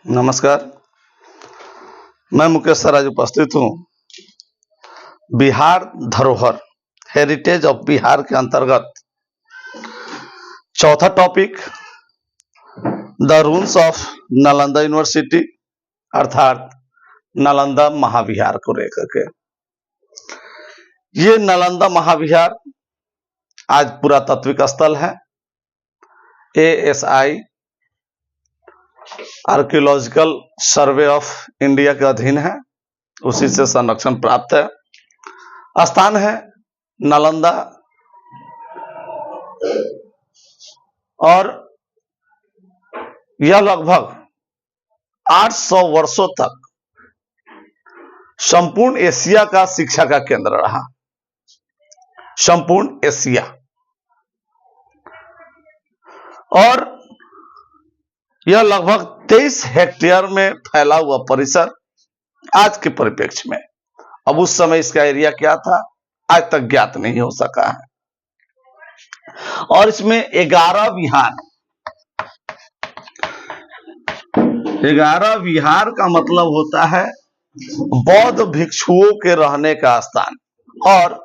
नमस्कार। मैं मुकेश सर आज उपस्थित हूँ बिहार धरोहर हेरिटेज ऑफ बिहार के अंतर्गत चौथा topic the रून्स of Nalanda university अर्थात नालंदा महाविहार को लेकर के। ये नालंदा महाविहार आज पुरातात्विक स्थल है। ASI archaeological survey of India के अधीन है, उसी से संरक्षण प्राप्त है। स्थान है नालंदा और यह लगभग 800 वर्षों तक संपूर्ण एशिया का शिक्षा का केंद्र रहा। संपूर्ण एशिया और यह लगभग 23 हेक्टेयर में फैला हुआ परिसर आज के परिप्रेक्ष्य में, अब उस समय इसका एरिया क्या था आज तक ज्ञात नहीं हो सका है। और इसमें 11 विहार का मतलब होता है बौद्ध भिक्षुओं के रहने का स्थान और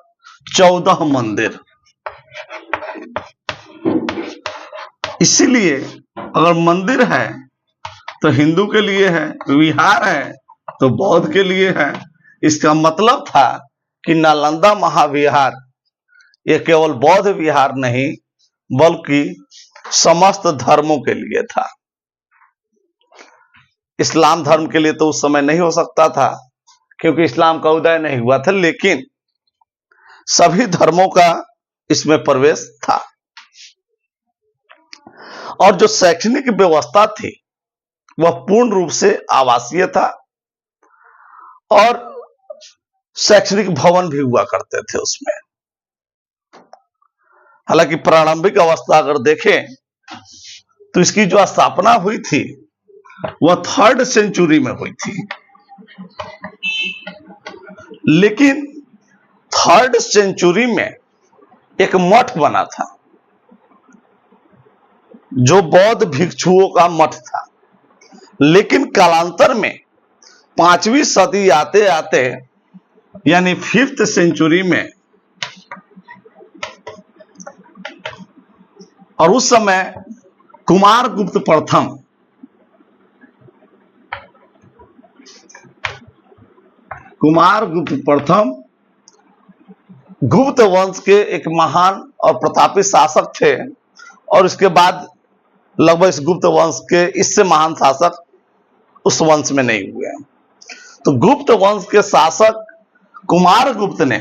14 मंदिर। इसीलिए अगर मंदिर है तो हिंदू के लिए है, विहार है तो बौद्ध के लिए है। इसका मतलब था कि नालंदा महाविहार यह केवल बौद्ध विहार नहीं बल्कि समस्त धर्मों के लिए था। इस्लाम धर्म के लिए तो उस समय नहीं हो सकता था क्योंकि इस्लाम का उदय नहीं हुआ था, लेकिन सभी धर्मों का इसमें प्रवेश था। और जो शैक्षणिक व्यवस्था थी वह पूर्ण रूप से आवासीय था और शैक्षणिक भवन भी हुआ करते थे उसमें। हालांकि प्रारंभिक अवस्था अगर देखें तो इसकी जो स्थापना हुई थी वह 3rd सेंचुरी में हुई थी, लेकिन 3rd सेंचुरी में एक मठ बना था जो बौद्ध भिक्षुओं का मठ था। लेकिन कालांतर में 5वीं सदी आते आते यानी 5th सेंचुरी में, और उस समय कुमारगुप्त प्रथम गुप्त वंश के एक महान और प्रतापी शासक थे। और इसके बाद लगभग इस गुप्त वंश के इससे महान शासक उस वंश में नहीं हुए। तो गुप्त वंश के शासक कुमारगुप्त ने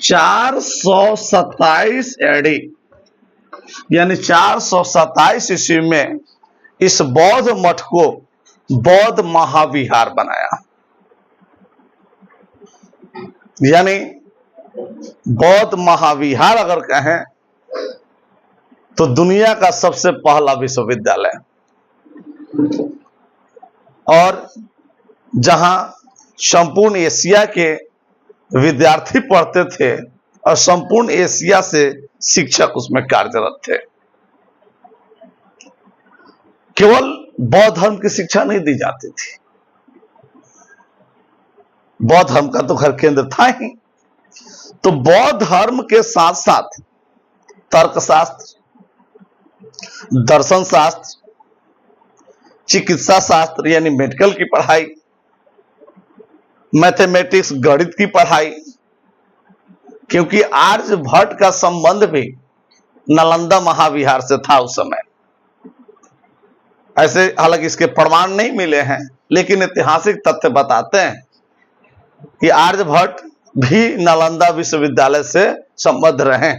427 एडी यानी 427 ईस्वी में इस बौद्ध मठ को बौद्ध महाविहार बनाया। यानी बौद्ध महाविहार अगर कहें तो दुनिया का सबसे पहला विश्वविद्यालय, और जहां संपूर्ण एशिया के विद्यार्थी पढ़ते थे और संपूर्ण एशिया से शिक्षक उसमें कार्यरत थे। केवल बौद्ध धर्म की शिक्षा नहीं दी जाती थी, बौद्ध धर्म का तो घर केंद्र था ही। तो बौद्ध धर्म के साथ साथ तर्कशास्त्र, दर्शन शास्त्र, चिकित्सा शास्त्र यानी मेडिकल की पढ़ाई, मैथमेटिक्स गणित की पढ़ाई, क्योंकि आर्यभट्ट का संबंध भी नालंदा महाविहार से था उस समय। ऐसे हालांकि इसके प्रमाण नहीं मिले हैं, लेकिन ऐतिहासिक तथ्य बताते हैं कि आर्यभट्ट भी नालंदा विश्वविद्यालय से संबद्ध रहे।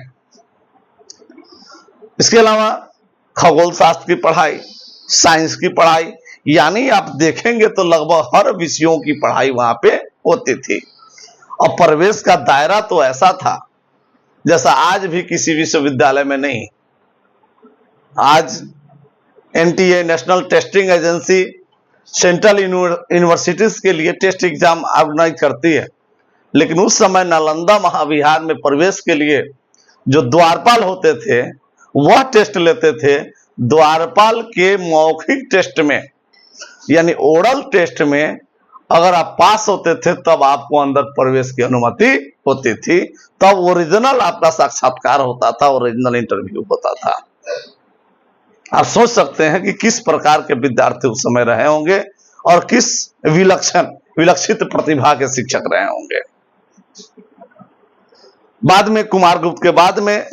इसके अलावा खगोल शास्त्र की पढ़ाई, साइंस की पढ़ाई, यानी आप देखेंगे तो लगभग हर विषयों की पढ़ाई वहां पे होती थी। और प्रवेश का दायरा तो ऐसा था जैसा आज भी किसी विश्वविद्यालय में नहीं। आज NTA national testing agency central universities के लिए टेस्ट एग्जाम ऑर्गेनाइज करती है, लेकिन उस समय नालंदा महाविहार में प्रवेश के लिए जो द्वारपाल होते थे वह टेस्ट लेते थे। द्वारपाल के मौखिक टेस्ट में यानी ओरल टेस्ट में अगर आप पास होते थे तब आपको अंदर प्रवेश की अनुमति होती थी, तब ओरिजिनल आपका साक्षात्कार होता था, ओरिजिनल इंटरव्यू होता था। आप सोच सकते हैं कि किस प्रकार के विद्यार्थी उस समय रहे होंगे और किस विलक्षित प्रतिभा के शिक्षक रहे होंगे। बाद में कुमारगुप्त के बाद में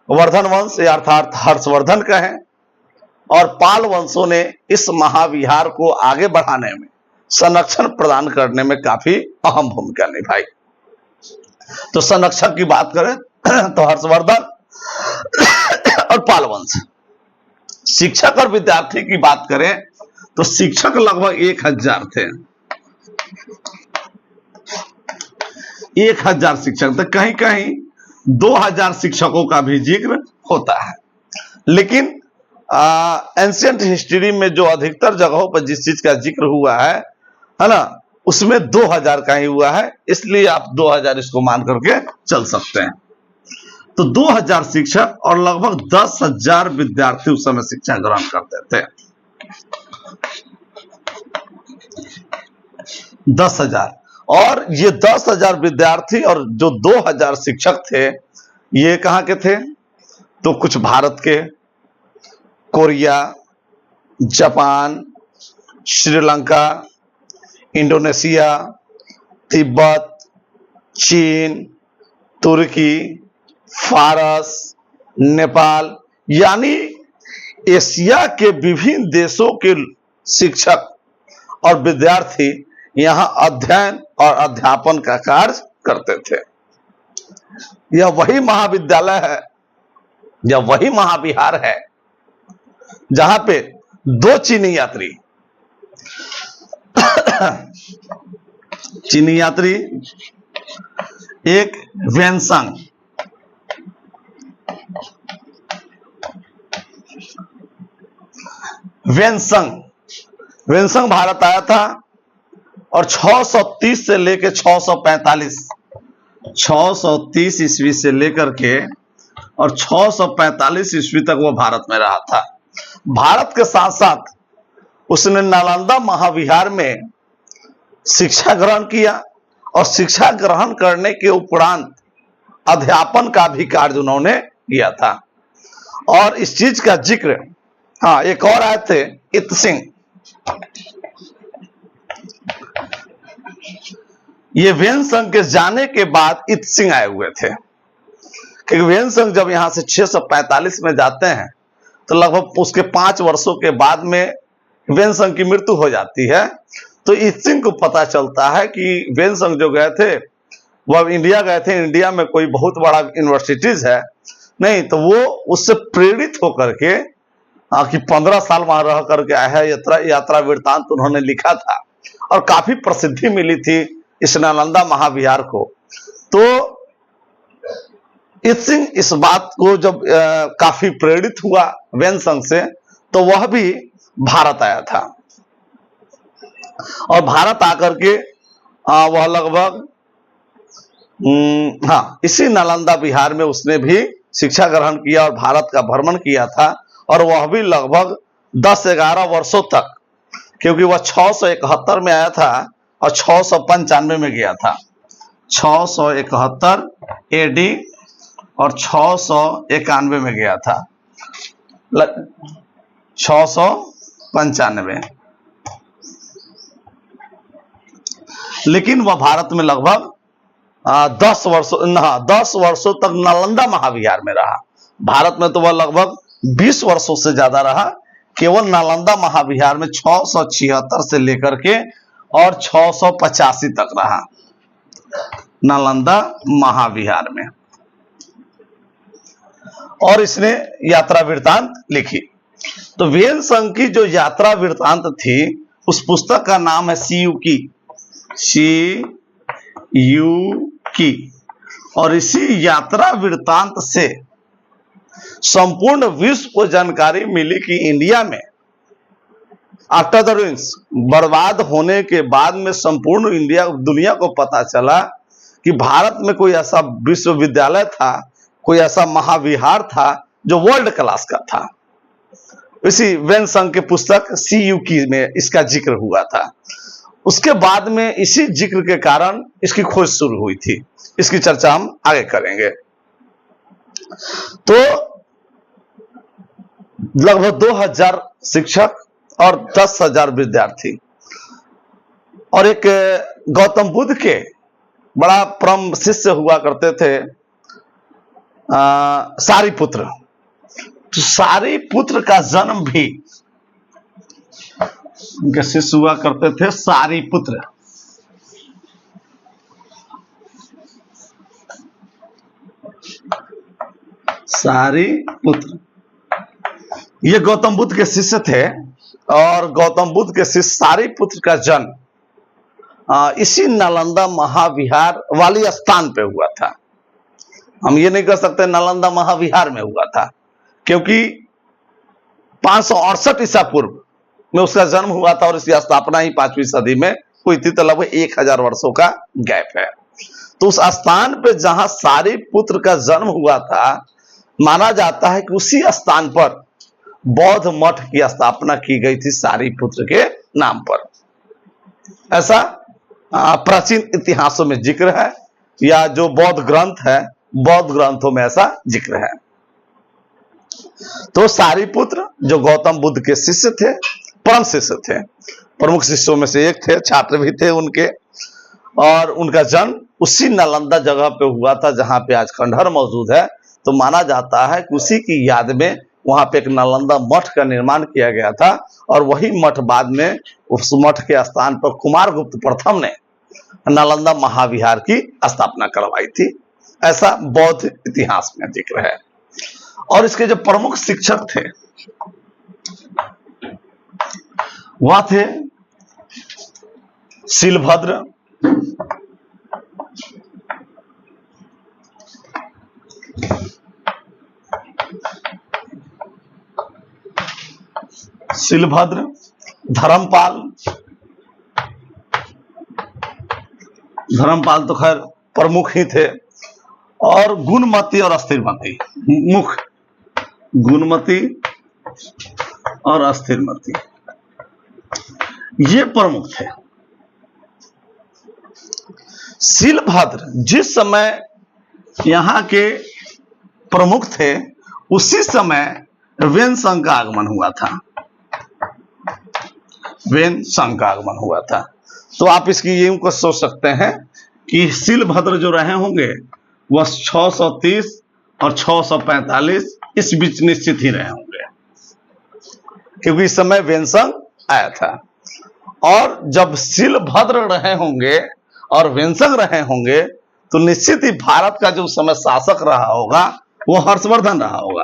वर्धन वंश अर्थात हर्षवर्धन कहें और पाल वंशों ने इस महाविहार को आगे बढ़ाने में, संरक्षण प्रदान करने में काफी अहम भूमिका निभाई। तो संरक्षक की बात करें तो हर्षवर्धन और पाल वंश। शिक्षक और विद्यार्थी की बात करें तो शिक्षक लगभग 1000 थे। 1000 शिक्षक थे, कहीं कहीं 2000 शिक्षकों का भी जिक्र होता है। लेकिन एंशिएंट हिस्ट्री में जो अधिकतर जगहों पर जिस चीज का जिक्र हुआ है ना, उसमें 2000 का ही हुआ है, इसलिए आप 2000 इसको मान करके चल सकते हैं। तो 2000 शिक्षक और लगभग 10,000 विद्यार्थी उस समय शिक्षा ग्रहण करते थे। 10,000, और ये 10,000 विद्यार्थी और जो 2000 शिक्षक थे, ये कहां के थे? तो कुछ भारत के, Korea, Japan, Sri Lanka, Indonesia, Tibet, चीन, तुर्की, फारस, नेपाल, यानी एशिया के विभिन्न देशों के शिक्षक और विद्यार्थी यहां अध्ययन और अध्यापन का कार्य करते थे। यह वही महाविद्यालय है, यह वही महाविहार है जहां पे 2 चीनी यात्री एक वेनसंग, वेनसंग भारत आया था और 630 से लेकर 630 ईस्वी से लेकर के और 645 ईस्वी तक वो भारत में रहा था। भारत के साथ साथ उसने नालंदा महाविहार में शिक्षा ग्रहण किया और शिक्षा ग्रहण करने के उपरांत अध्यापन का भी कार्य उन्होंने किया था। और इस चीज का जिक्र, हाँ, एक और आए थे इत सिंह। ये वेनसंग के जाने के बाद इत सिंह आए हुए थे, क्योंकि वेनसंग जब यहां से 645 में जाते हैं तो लगभग उसके 5 वर्षों के बाद में वेनसंग की मृत्यु हो जाती है। तो इत सिंह को पता चलता है कि वेनसंग जो गए थे वह इंडिया गए थे, इंडिया में कोई बहुत बड़ा यूनिवर्सिटीज है नहीं, तो वो उससे प्रेरित होकर के कि 15 साल वहां रह करके आया है, यात्रा वृत्तांत उन्होंने लिखा था और काफी प्रसिद्धि मिली थी इस नालंदा महाविहार को। तो इत सिंह इस बात को जब काफी प्रेरित हुआ वेनसंग से, तो वह भी भारत आया था और भारत आकर के वह लगभग इसी नालंदा विहार में उसने भी शिक्षा ग्रहण किया और भारत का भ्रमण किया था। और वह भी लगभग 10-11 वर्षों तक, क्योंकि वह 671 में आया था और 695 में गया था। 671 AD और 691 में गया था, 695। लेकिन वह भारत में लगभग 10 वर्षों तक नालंदा महाविहार में रहा। भारत में तो वह लगभग 20 वर्षों से ज्यादा रहा, केवल नालंदा महाविहार में 676 से लेकर के और 685 तक रहा नालंदा महाविहार में। और इसने यात्रा वृत्तांत लिखी। तो वेनसंग की जो यात्रा वृत्तांत थी, उस पुस्तक का नाम है CUकी। और इसी यात्रा वृत्तांत से संपूर्ण विश्व को जानकारी मिली कि इंडिया में आफ्टर द रूइंग्स, बर्बाद होने के बाद में संपूर्ण दुनिया को पता चला कि भारत में कोई ऐसा विश्वविद्यालय था, कोई ऐसा महाविहार था जो वर्ल्ड क्लास का था। इसी वेनसंग के पुस्तक सी यू की में इसका जिक्र हुआ था। उसके बाद में इसी जिक्र के कारण इसकी खोज शुरू हुई थी। इसकी चर्चा हम आगे करेंगे। तो लगभग 2000 शिक्षक और 10,000 विद्यार्थी और एक गौतम बुद्ध के बड़ा परम शिष्य हुआ करते थे सारिपुत्र। तो सारिपुत्र का जन्म भी, उनके शिष्य हुआ करते थे सारिपुत्र। सारिपुत्र ये गौतम बुद्ध के शिष्य थे और गौतम बुद्ध के शिष्य सारिपुत्र का जन्म इसी नालंदा महाविहार वाली स्थान पे हुआ था। हम ये नहीं कह सकते नालंदा महाविहार में हुआ था, क्योंकि 568 ईसा पूर्व में उसका जन्म हुआ था और इसकी स्थापना ही 5वीं सदी में हुई थी। तो लगभग 1000 वर्षों का गैप है। तो उस स्थान पे जहां सारिपुत्र का जन्म हुआ था, माना जाता है कि उसी स्थान पर बौद्ध मठ की स्थापना की गई थी सारिपुत्र के नाम पर। ऐसा प्राचीन इतिहासों में जिक्र है, या जो बौद्ध ग्रंथ है, बौद्ध ग्रंथों में ऐसा जिक्र है। तो सारिपुत्र जो गौतम बुद्ध के शिष्य थे, परम शिष्य थे, प्रमुख शिष्यों में से एक थे, छात्र भी थे उनके, और उनका जन्म उसी नालंदा जगह पे हुआ था जहां पे आज खंडहर मौजूद है। तो माना जाता है कि उसी की याद में वहां पे एक नालंदा मठ का निर्माण किया गया था और वही मठ बाद में उस मठ के स्थान पर कुमारगुप्त प्रथम ने नालंदा महाविहार की स्थापना करवाई थी। ऐसा बौद्ध इतिहास में जिक्र है। और इसके जो प्रमुख शिक्षक थे वह थे शीलभद्र, शीलभद्र, धर्मपाल। धर्मपाल तो खैर प्रमुख ही थे, और गुणमती और अस्थिरमती, मुख्य गुणमती और अस्थिरमती ये प्रमुख थे। शीलभद्र जिस समय यहां के प्रमुख थे, उसी समय वेनसंग का आगमन हुआ था। वेनसंग का आगमन हुआ था। तो आप इसकी यूं को सोच सकते हैं कि शीलभद्र जो रहे होंगे वह 630 और 645 इस बीच निश्चित ही रहे होंगे, क्योंकि इस समय वेनसंग आया था। और जब शीलभद्र रहे होंगे और वेनसंग रहे होंगे, तो निश्चित ही भारत का जो उस समय शासक रहा होगा वो हर्षवर्धन रहा होगा,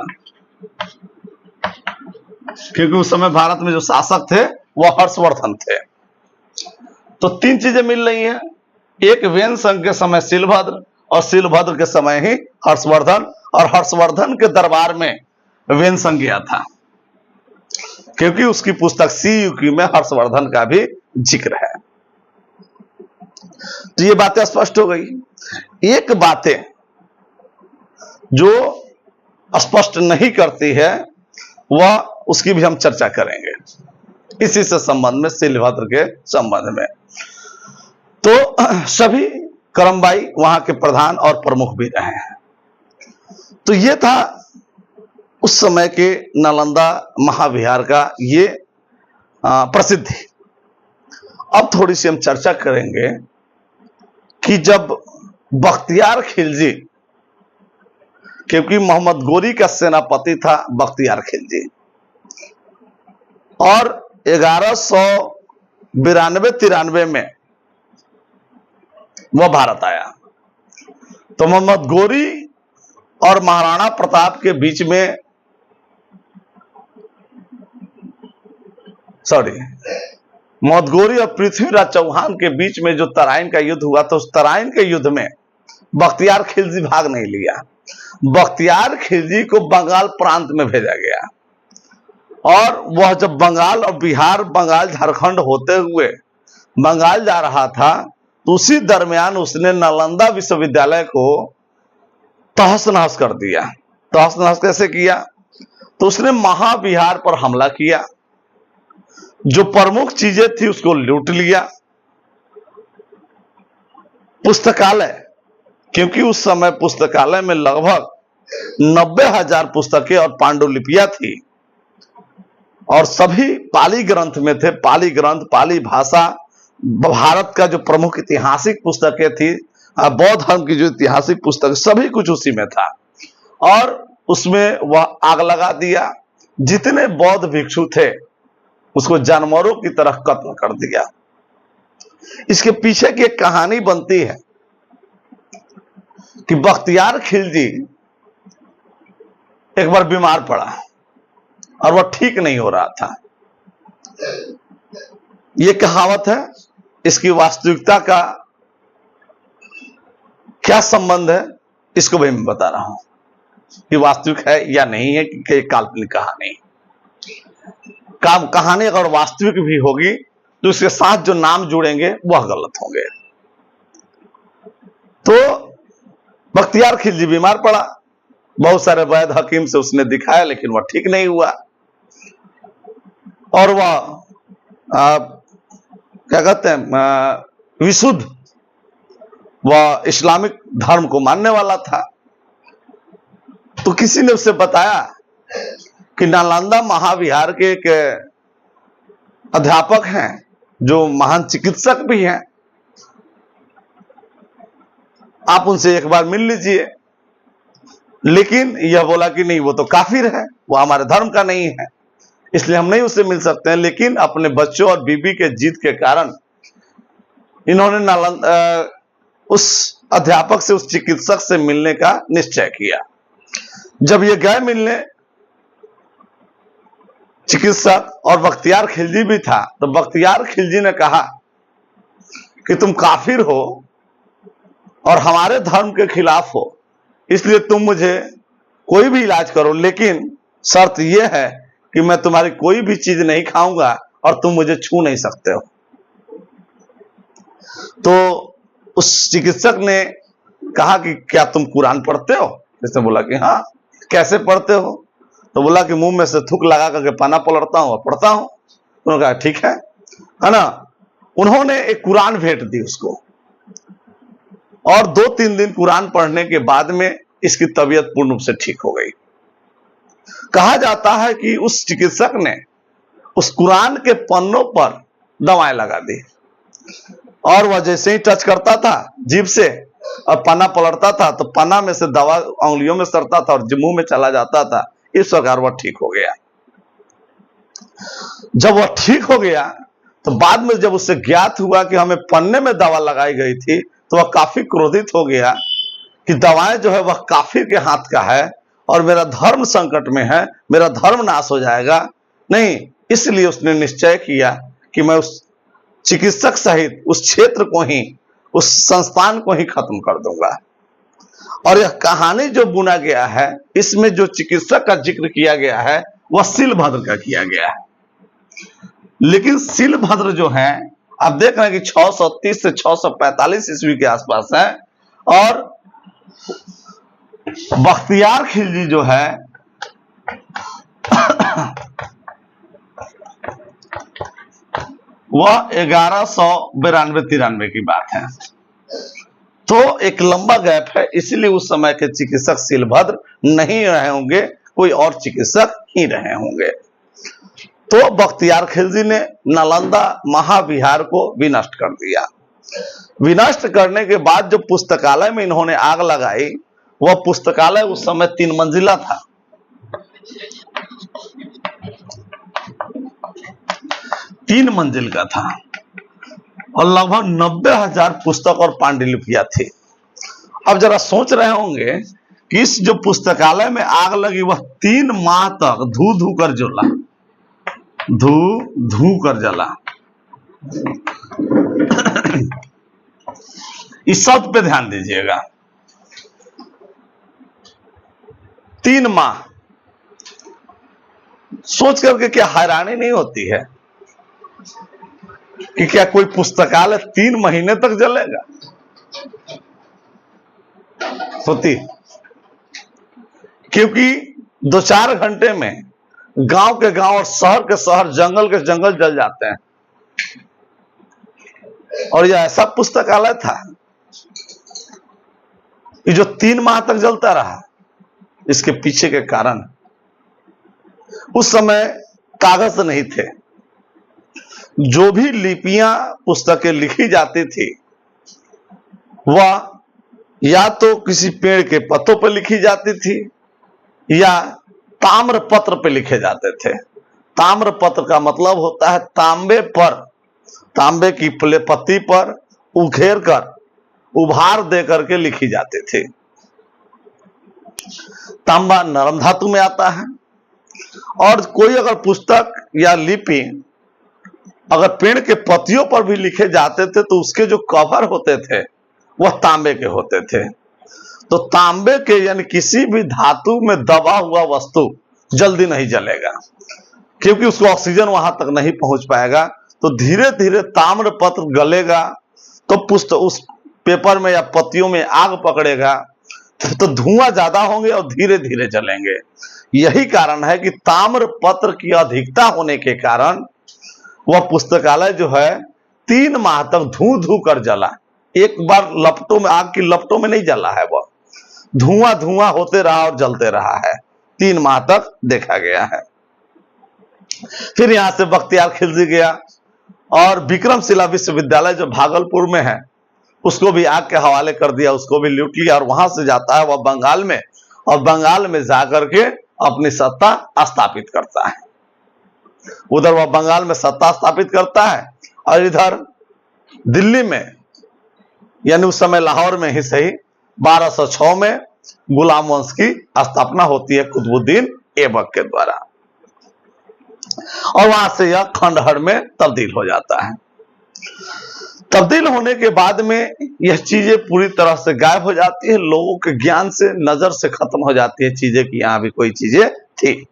क्योंकि उस समय भारत में जो शासक थे वो हर्षवर्धन थे। तो तीन चीजें मिल रही हैं, एक वेनसंग के समय शीलभद्र और शीलभद्र के समय ही हर्षवर्धन, और हर्षवर्धन के दरबार में वेनसंग गया था, क्योंकि उसकी पुस्तक सीयूकी में हर्षवर्धन का भी जिक्र है। तो ये बातें स्पष्ट हो गई। एक बातें जो स्पष्ट नहीं करती है वह उसकी भी हम चर्चा करेंगे इसी से संबंध में, शीलभद्र के संबंध में। तो सभी करमबाई वहां के प्रधान और प्रमुख भी रहे हैं। तो ये था उस समय के नालंदा महाविहार का ये प्रसिद्धि। अब थोड़ी सी हम चर्चा करेंगे कि जब बख्तियार खिलजी, क्योंकि मोहम्मद गोरी का सेनापति था बख्तियार खिलजी, और 1192-93 में वह भारत आया, तो मोहम्मद गोरी और महाराणा प्रताप के बीच में, मोहम्मद गोरी और पृथ्वीराज चौहान के बीच में जो तराइन का युद्ध हुआ, तो उस तराइन के युद्ध में बख्तियार खिलजी भाग नहीं लिया। बख्तियार खिलजी को बंगाल प्रांत में भेजा गया, और वह जब बंगाल और बिहार, बंगाल झारखंड होते हुए बंगाल जा रहा था, तो उसी दरमियान उसने नालंदा विश्वविद्यालय को तहस नहस कर दिया। तहस नहस कैसे किया? तो उसने महाविहार पर हमला किया, जो प्रमुख चीजें थी उसको लूट लिया। पुस्तकालय, क्योंकि उस समय पुस्तकालय में लगभग 90,000 पुस्तकें और पांडुलिपियां थी और सभी पाली ग्रंथ में थे। पाली ग्रंथ, पाली भाषा, भारत का जो प्रमुख ऐतिहासिक पुस्तकें थी, बौद्ध धर्म की जो ऐतिहासिक पुस्तक, सभी कुछ उसी में था और उसमें वह आग लगा दिया। जितने बौद्ध भिक्षु थे उसको जानवरों की तरह कत्ल कर दिया। इसके पीछे की एक कहानी बनती है कि बख्तियार खिलजी एक बार बीमार पड़ा और वह ठीक नहीं हो रहा था। यह कहावत है, इसकी वास्तविकता का क्या संबंध है इसको भी मैं बता रहा हूं कि वास्तविक है या नहीं है, कि काल्पनिक कहानी। कहानी अगर वास्तविक भी होगी तो उसके साथ जो नाम जुड़ेंगे वह गलत होंगे। तो बख्तियार खिलजी बीमार पड़ा, बहुत सारे वैद्य हकीम से उसने दिखाया लेकिन वह ठीक नहीं हुआ और वह क्या कहते हैं, विशुद्ध, वह इस्लामिक धर्म को मानने वाला था। तो किसी ने उसे बताया कि नालंदा महाविहार के एक अध्यापक हैं जो महान चिकित्सक भी हैं, आप उनसे एक बार मिल लीजिए। लेकिन यह बोला कि नहीं, वो तो काफिर है, वो हमारे धर्म का नहीं है, इसलिए हम नहीं उससे मिल सकते हैं। लेकिन अपने बच्चों और बीबी के जिद के कारण इन्होंने उस अध्यापक से, उस चिकित्सक से मिलने का निश्चय किया। जब ये गए मिलने, चिकित्सक, और बख्तियार खिलजी भी था, तो बख्तियार खिलजी ने कहा कि तुम काफिर हो और हमारे धर्म के खिलाफ हो, इसलिए तुम मुझे कोई भी इलाज करो, लेकिन शर्त यह है कि मैं तुम्हारी कोई भी चीज नहीं खाऊंगा और तुम मुझे छू नहीं सकते हो। तो उस चिकित्सक ने कहा कि क्या तुम कुरान पढ़ते हो? इसने बोला कि हाँ। कैसे पढ़ते हो? तो बोला कि मुंह में से थूक लगा करके पन्ना पलटता हूं और पढ़ता हूं। उन्होंने कहा ठीक है ना। उन्होंने एक कुरान भेंट दी उसको और 2-3 दिन कुरान पढ़ने के बाद में इसकी तबीयत पूर्ण रूप से ठीक हो गई। कहा जाता है कि उस चिकित्सक ने उस कुरान के पन्नों पर दवाएं लगा दी और वह जैसे ही टच करता था जीभ से और पन्ना पलटता था तो पन्ना में से दवा उंगलियों में सरता था और मुंह में चला जाता था। इस प्रकार वह ठीक हो गया। जब वह ठीक हो गया तो बाद में जब उससे ज्ञात हुआ कि हमें पन्ने में दवा लगाई गई थी तो वह काफी क्रोधित हो गया कि दवाएं जो है वह काफिर के हाथ का है और मेरा धर्म संकट में है, मेरा धर्म नाश हो जाएगा। नहीं, इसलिए उसने निश्चय किया कि मैं उस चिकित्सक सहित उस क्षेत्र को ही, उस संस्थान को ही खत्म कर दूंगा। और यह कहानी जो बुना गया है, इसमें जो चिकित्सक का जिक्र किया गया है वह शिलभद्र का किया गया है। लेकिन शिलभद्र जो है, आप देख रहे हैं कि 630 से 645 ईस्वी के आसपास है और बख्तियार खिलजी जो है वह 1192-93 की बात है। तो एक लंबा गैप है, इसलिए उस समय के चिकित्सक शिलभद्र नहीं रहे होंगे, कोई और चिकित्सक ही रहे होंगे। तो बख्तियार खिलजी ने नालंदा महाविहार को विनष्ट कर दिया। विनष्ट करने के बाद जो पुस्तकालय में इन्होंने आग लगाई, वह पुस्तकालय उस समय 3 मंजिला था। तीन मंजिल का था और लगभग 90,000 पुस्तक और पांडुलिपियां थी। अब जरा सोच रहे होंगे कि इस जो पुस्तकालय में आग लगी वह 3 माह तक धू धू कर जला, धू धू कर जला। इस शब्द पे ध्यान दीजिएगा, 3 माह। सोच करके क्या हैरानी नहीं होती है कि क्या कोई पुस्तकालय 3 महीने तक जलेगा? होती, क्योंकि 2-4 घंटे में गांव के गांव और शहर के शहर, जंगल के जंगल जल जाते हैं। और यह ऐसा पुस्तकालय था कि जो 3 माह तक जलता रहा। इसके पीछे के कारण, उस समय कागज नहीं थे। जो भी लिपियां, पुस्तकें लिखी जाती थी वह या तो किसी पेड़ के पत्तों पर लिखी जाती थी या ताम्र पत्र पे लिखे जाते थे। ताम्र पत्र का मतलब होता है तांबे पर, तांबे की पत्ती पर उघेर कर, उभार दे करके लिखी जाती थी। तांबा नरम धातु में आता है और कोई अगर पुस्तक या लिपि अगर पेड़ के पत्तियों पर भी लिखे जाते थे तो उसके जो कवर होते थे वह तांबे के होते थे। तो तांबे के यानी किसी भी धातु में दबा हुआ वस्तु जल्दी नहीं जलेगा, क्योंकि उसको ऑक्सीजन वहां तक नहीं पहुंच पाएगा। तो धीरे धीरे ताम्र पत्र गलेगा तो पुस्तक उस पेपर में या पत्तियों में आग पकड़ेगा तो धुआं ज्यादा होंगे और धीरे धीरे जलेंगे। यही कारण है कि ताम्र पत्र की अधिकता होने के कारण वह पुस्तकालय जो है 3 माह तक धू धू कर जला। एक बार लपटों में, आग की लपटों में नहीं जला है, वह धुआं धुआं होते रहा और जलते रहा है। 3 माह तक देखा गया है। फिर यहां से बख्तियार खिलजी गया और विक्रमशिला विश्वविद्यालय जो भागलपुर में है उसको भी आग के हवाले कर दिया, उसको भी लूट लिया और वहां से जाता है वह बंगाल में, और बंगाल में जाकर के अपनी सत्ता स्थापित करता है। उधर वह बंगाल में सत्ता स्थापित करता है और इधर दिल्ली में, यानी उस समय लाहौर में ही सही, 1206 में गुलाम वंश की स्थापना होती है कुतुबुद्दीन ऐबक के द्वारा और वहां से यह खंडहर में तब्दील हो जाता है। तब्दील होने के बाद में यह चीजें पूरी तरह से गायब हो जाती है, लोगों के ज्ञान से, नजर से खत्म हो जाती है चीजें कि यहां भी कोई चीजें थी।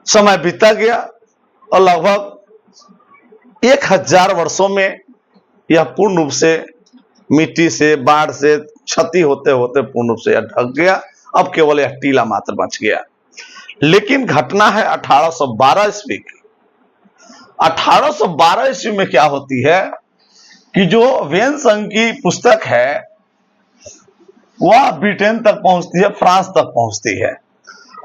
समय बीता गया और लगभग 1000 वर्षों में यह पूर्ण रूप से मिट्टी से, बाढ़ से क्षति होते होते पूर्ण रूप से यह ढक गया। अब केवल यह टीला मात्र बच गया। लेकिन घटना है 1812 ईस्वी की। 1812 ईस्वी में क्या होती है कि जो वेन संघ की पुस्तक है वह ब्रिटेन तक पहुंचती है, फ्रांस तक पहुंचती है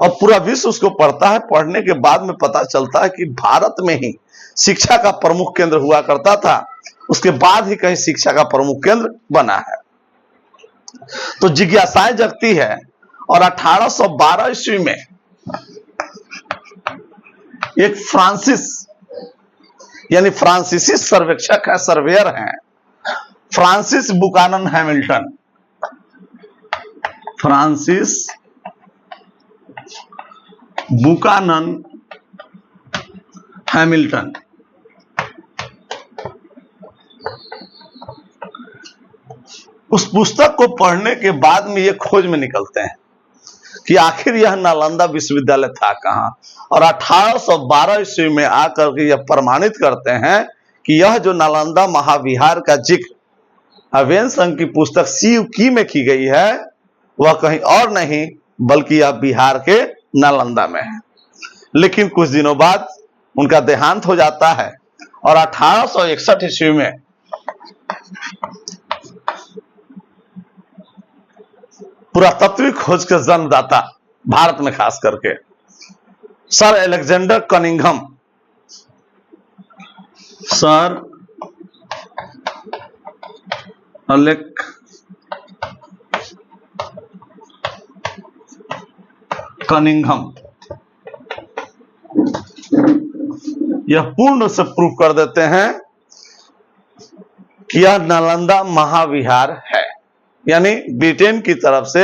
और पूरा विश्व उसको पढ़ता है। पढ़ने के बाद में पता चलता है कि भारत में ही शिक्षा का प्रमुख केंद्र हुआ करता था, उसके बाद ही कहीं शिक्षा का प्रमुख केंद्र बना है। तो जिज्ञासाएं जगती है और 1812 ईस्वी में एक फ्रांसिस यानी फ्रांसीसी सर्वेक्षक है, सर्वेयर हैं, Francis Buchanan Hamilton. Francis Buchanan Hamilton उस पुस्तक को पढ़ने के बाद में ये खोज में निकलते हैं कि आखिर यह नालंदा विश्वविद्यालय था कहां, और 1812 ईस्वी में आकर के यह प्रमाणित करते हैं कि यह जो नालंदा महाविहार का जिक्र वेन संघ की पुस्तक सीयू की में की गई है वह कहीं और नहीं बल्कि यह बिहार के नालंदा में है। लेकिन कुछ दिनों बाद उनका देहांत हो जाता है और 1861 ईस्वी में पुरातत्विक खोज के जन्मदाता भारत में खास करके sir Alexander Cunningham, sir Cunningham यह पूर्ण से प्रूव कर देते हैं कि यह नालंदा महाविहार है। यानी ब्रिटेन की तरफ से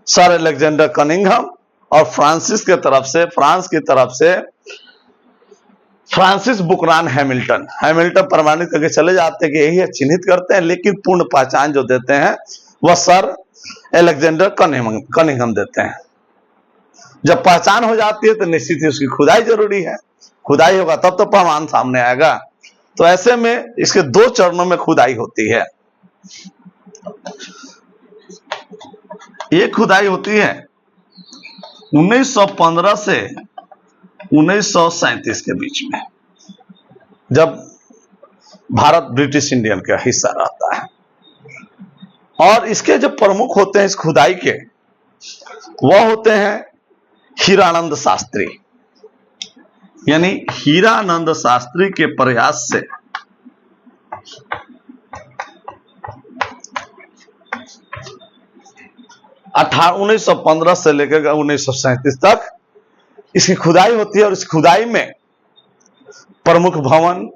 सर अलेक्जेंडर कनिंघम और फ्रांस की तरफ से फ्रांसिस बुकनान हैमिल्टन प्रमाणित करके चले जाते हैं कि यही है, चिन्हित करते हैं, लेकिन पूर्ण पहचान जो देते हैं वह सर अलेक्जेंडर कनिंघम देते हैं। जब पहचान हो जाती है तो निश्चित ही उसकी खुदाई जरूरी है, खुदाई होगा तब तो प्रमाण सामने आएगा। तो ऐसे में इसके 2 चरणों में खुदाई होती है। एक खुदाई होती है 1915 से 1937 के बीच में, जब भारत ब्रिटिश इंडियन का हिस्सा रहता है। और इसके जो प्रमुख होते हैं इस खुदाई के, वह होते हैं हीरानंद शास्त्री। यानी हीरानंद शास्त्री के प्रयास से 1915 से लेकर 1937 तक इसकी खुदाई होती है। और इस खुदाई में प्रमुख भवन,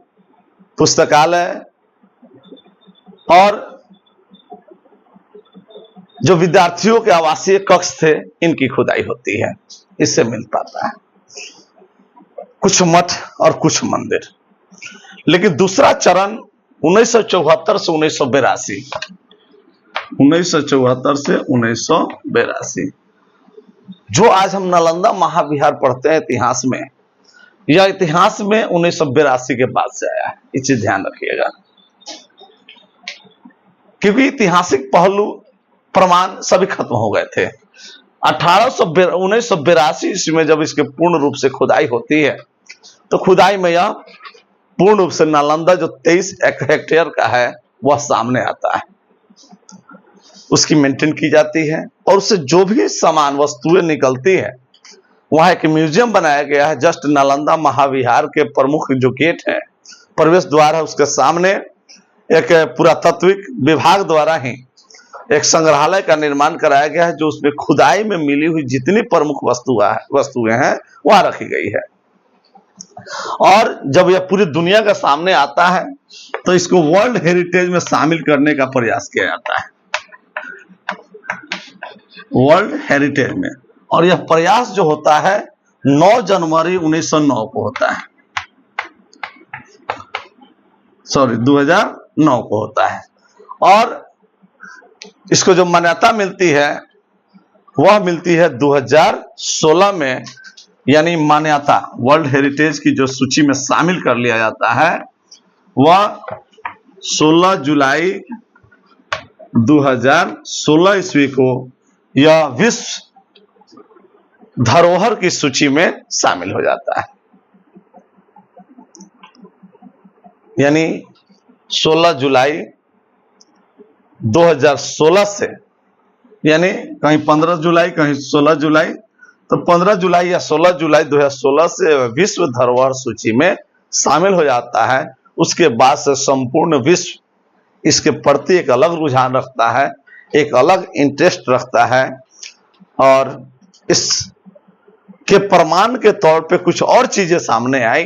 पुस्तकालय और जो विद्यार्थियों के आवासीय कक्ष थे, इनकी खुदाई होती है। इससे मिल पाता है कुछ मठ और कुछ मंदिर। लेकिन दूसरा चरण 1974 से 1982, 1974 से 1982, जो आज हम नालंदा महाविहार पढ़ते हैं इतिहास में, यह इतिहास में 1982 के बाद से आया है। ये चीज ध्यान रखिएगा, क्योंकि ऐतिहासिक पहलू प्रमाण सभी खत्म हो गए थे। 1982 ईस्वी में जब इसके पूर्ण रूप से खुदाई होती है, तो खुदाई में यह पूर्ण रूप से नालंदा जो 23 हेक्टेयर का है, वह सामने आता है। उसकी मेंटेन की जाती है और उससे जो भी सामान वस्तुएं निकलती है, वहां एक म्यूजियम बनाया गया है। जस्ट नालंदा महाविहार के प्रमुख जो गेट है, प्रवेश द्वार है, उसके सामने एक पुरातत्विक विभाग द्वारा ही एक संग्रहालय का निर्माण कराया गया है, जो उसमें खुदाई में मिली हुई जितनी प्रमुख वस्तुएं हैं वहां रखी गई है। और जब यह पूरी दुनिया के सामने आता है, तो इसको वर्ल्ड हेरिटेज में शामिल करने का प्रयास किया जाता है, वर्ल्ड हेरिटेज में। और यह प्रयास जो होता है 9 जनवरी 1909 को होता है, 2009 को होता है। और इसको जो मान्यता मिलती है, वह मिलती है 2016 में। यानी मान्यता वर्ल्ड हेरिटेज की जो सूची में शामिल कर लिया जाता है, वह 16 जुलाई 2016 ईस्वी को यह विश्व धरोहर की सूची में शामिल हो जाता है। यानी 16 जुलाई 2016 से, यानी कहीं 15 जुलाई कहीं 16 जुलाई, तो 15 जुलाई या 16 जुलाई 2016 से विश्व धरोहर सूची में शामिल हो जाता है। उसके बाद से संपूर्ण विश्व इसके प्रति एक अलग रुझान रखता है, एक अलग इंटरेस्ट रखता है। और इसके प्रमाण के तौर पे कुछ और चीजें सामने आई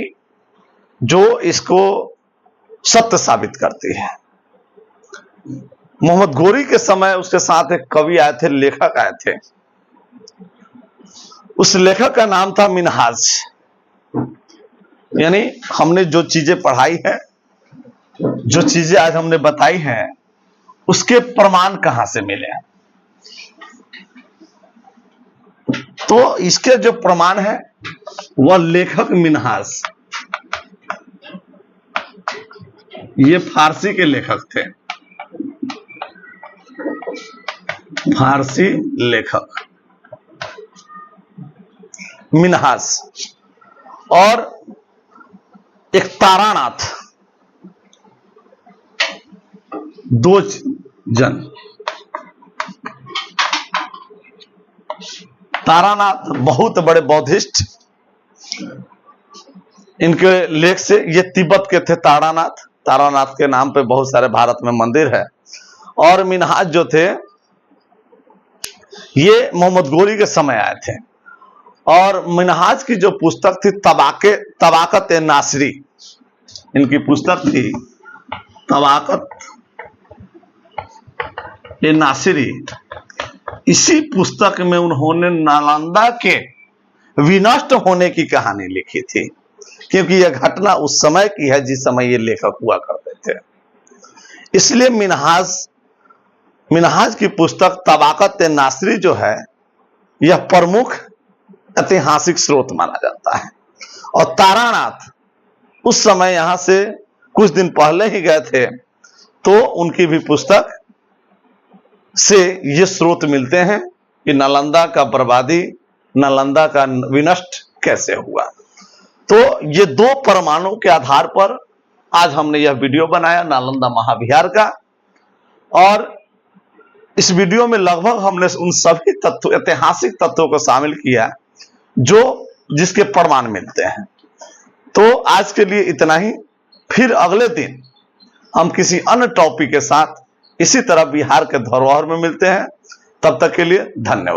जो इसको सत्य साबित करती है। मोहम्मद गोरी के समय उसके साथ एक कवि आए थे, लेखक आए थे। उस लेखक का नाम था मिनहाज। यानी हमने जो चीजें पढ़ाई है, जो चीजें आज हमने बताई हैं, उसके प्रमाण कहां से मिले? तो इसके जो प्रमाण है, वह लेखक मिनहाज, ये फारसी के लेखक थे, फारसी लेखक मिनहाज। और एक तारानाथ, 2 जन। तारानाथ बहुत बड़े बौद्धिस्ट, इनके लेख से, ये तिब्बत के थे तारानाथ। तारानाथ के नाम पे बहुत सारे भारत में मंदिर है। और मिनहाज जो थे, ये मोहम्मद गोरी के समय आए थे। और मिनहाज की जो पुस्तक थी तबाकत ए नासरी, इनकी पुस्तक थी तबाकत ए नासरी। इसी पुस्तक में उन्होंने नालंदा के विनष्ट होने की कहानी लिखी थी, क्योंकि यह घटना उस समय की है जिस समय ये लेखक हुआ करते थे। इसलिए मिनहाज की पुस्तक तबाकत ए नासरी जो है, यह प्रमुख ऐतिहासिक स्रोत माना जाता है। और तारानाथ उस समय यहां से कुछ दिन पहले ही गए थे, तो उनकी भी पुस्तक से ये स्रोत मिलते हैं कि नालंदा का बर्बादी, नालंदा का विनष्ट कैसे हुआ। तो ये 2 परमाणु के आधार पर आज हमने यह वीडियो बनाया नालंदा महाविहार का, और इस वीडियो में लगभग हमने उन सभी तत्व, ऐतिहासिक तत्वों को शामिल किया जो जिसके प्रमाण मिलते हैं। तो आज के लिए इतना ही, फिर अगले दिन हम किसी अन्य टॉपिक के साथ इसी तरह बिहार के धरोहर में मिलते हैं। तब तक के लिए धन्यवाद।